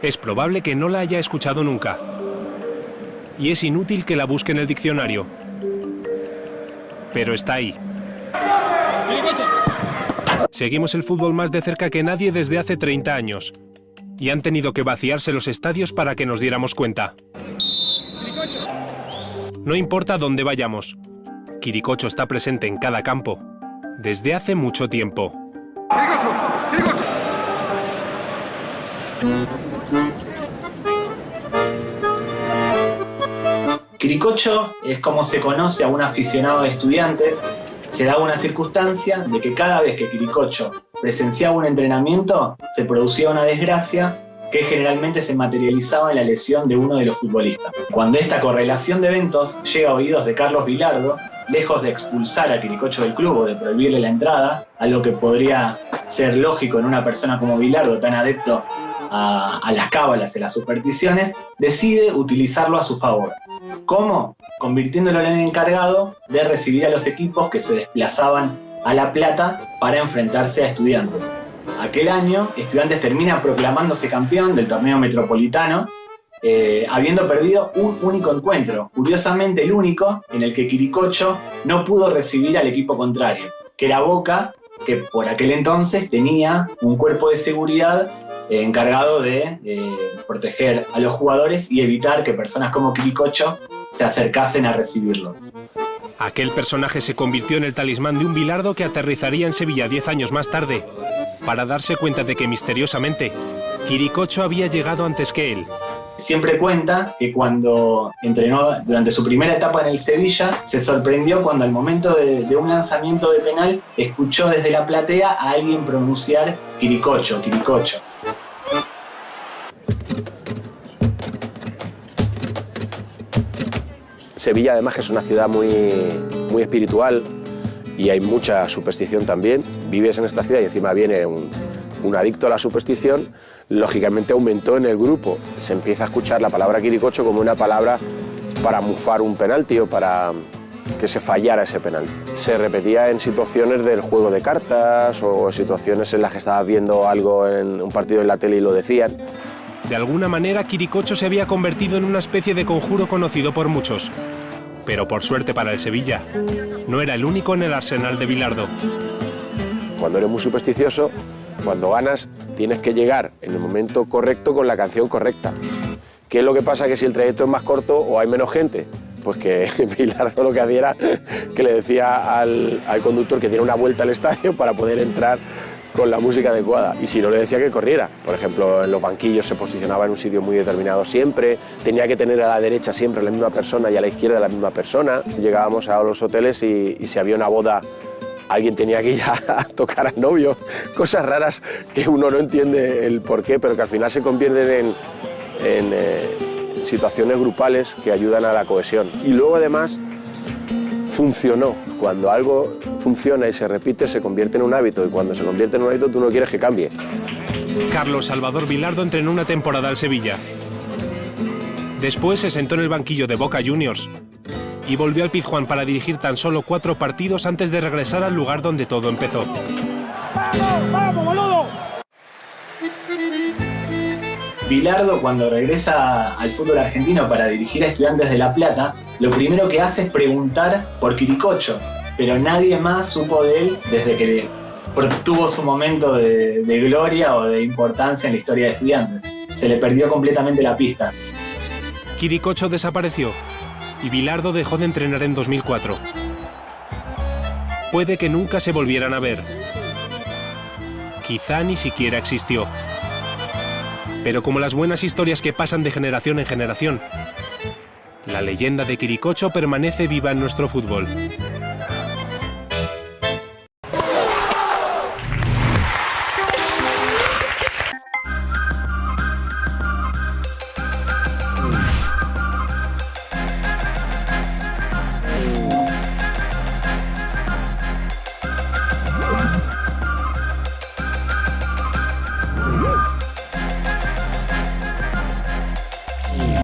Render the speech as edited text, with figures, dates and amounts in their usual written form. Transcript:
Es probable que no la haya escuchado nunca. Y es inútil que la busque en el diccionario. Pero está ahí. Seguimos el fútbol más de cerca que nadie desde hace 30 años. Y han tenido que vaciarse los estadios para que nos diéramos cuenta. No importa dónde vayamos. Quiricocho está presente en cada campo. Desde hace mucho tiempo. Quiricocho es como se conoce a un aficionado de Estudiantes. Se daba una circunstancia de que cada vez que Quiricocho presenciaba un entrenamiento, se producía una desgracia que generalmente se materializaba en la lesión de uno de los futbolistas. Cuando esta correlación de eventos llega a oídos de Carlos Bilardo, lejos de expulsar a Quiricocho del club o de prohibirle la entrada, algo que podría ser lógico en una persona como Bilardo, tan adepto a las cábalas y las supersticiones, decide utilizarlo a su favor. ¿Cómo? Convirtiéndolo en el encargado de recibir a los equipos que se desplazaban a La Plata para enfrentarse a Estudiantes. Aquel año, Estudiantes termina proclamándose campeón del torneo metropolitano, habiendo perdido un único encuentro, curiosamente el único en el que Quiricocho no pudo recibir al equipo contrario, que era Boca, que por aquel entonces tenía un cuerpo de seguridad encargado de proteger a los jugadores y evitar que personas como Quiricocho se acercasen a recibirlo. Aquel personaje se convirtió en el talismán de un Bilardo que aterrizaría en Sevilla 10 años más tarde, para darse cuenta de que misteriosamente Quiricocho había llegado antes que él. Siempre cuenta que cuando entrenó durante su primera etapa en el Sevilla, se sorprendió cuando al momento de un lanzamiento de penal escuchó desde la platea a alguien pronunciar Quiricocho, Quiricocho. Sevilla además que es una ciudad muy espiritual y hay mucha superstición también. Vives en esta ciudad y encima viene un adicto a la superstición, lógicamente aumentó en el grupo. Se empieza a escuchar la palabra Quiricocho como una palabra para mufar un penalti o para que se fallara ese penalti. Se repetía en situaciones del juego de cartas o en situaciones en las que estabas viendo algo en un partido en la tele y lo decían. De alguna manera, Quiricocho se había convertido en una especie de conjuro conocido por muchos. Pero por suerte para el Sevilla, no era el único en el arsenal de Bilardo. Cuando eres muy supersticioso, cuando ganas, tienes que llegar en el momento correcto con la canción correcta. ¿Qué es lo que pasa? Que si el trayecto es más corto o hay menos gente, pues que Bilardo lo que hacía era que le decía al conductor que diera una vuelta al estadio para poder entrar con la música adecuada. Y si no, le decía que corriera. Por ejemplo, en los banquillos se posicionaba en un sitio muy determinado siempre, tenía que tener a la derecha siempre la misma persona y a la izquierda la misma persona. Llegábamos a los hoteles y si había una boda, alguien tenía que ir a tocar al novio. Cosas raras que uno no entiende el porqué, pero que al final se convierten en situaciones grupales que ayudan a la cohesión. Y luego además funcionó. Cuando algo funciona y se repite, se convierte en un hábito, y cuando se convierte en un hábito tú no quieres que cambie. Carlos Salvador Bilardo entrenó una temporada al Sevilla. Después se sentó en el banquillo de Boca Juniors y volvió al Pizjuán para dirigir tan solo 4 partidos antes de regresar al lugar donde todo empezó. ¡Vamos, vamos, boludo! Bilardo, cuando regresa al fútbol argentino para dirigir a Estudiantes de La Plata, lo primero que hace es preguntar por Quiricocho, pero nadie más supo de él desde que tuvo su momento de gloria o de importancia en la historia de Estudiantes. Se le perdió completamente la pista. Quiricocho desapareció y Bilardo dejó de entrenar en 2004. Puede que nunca se volvieran a ver. Quizá ni siquiera existió. Pero como las buenas historias que pasan de generación en generación, la leyenda de Quiricocho permanece viva en nuestro fútbol.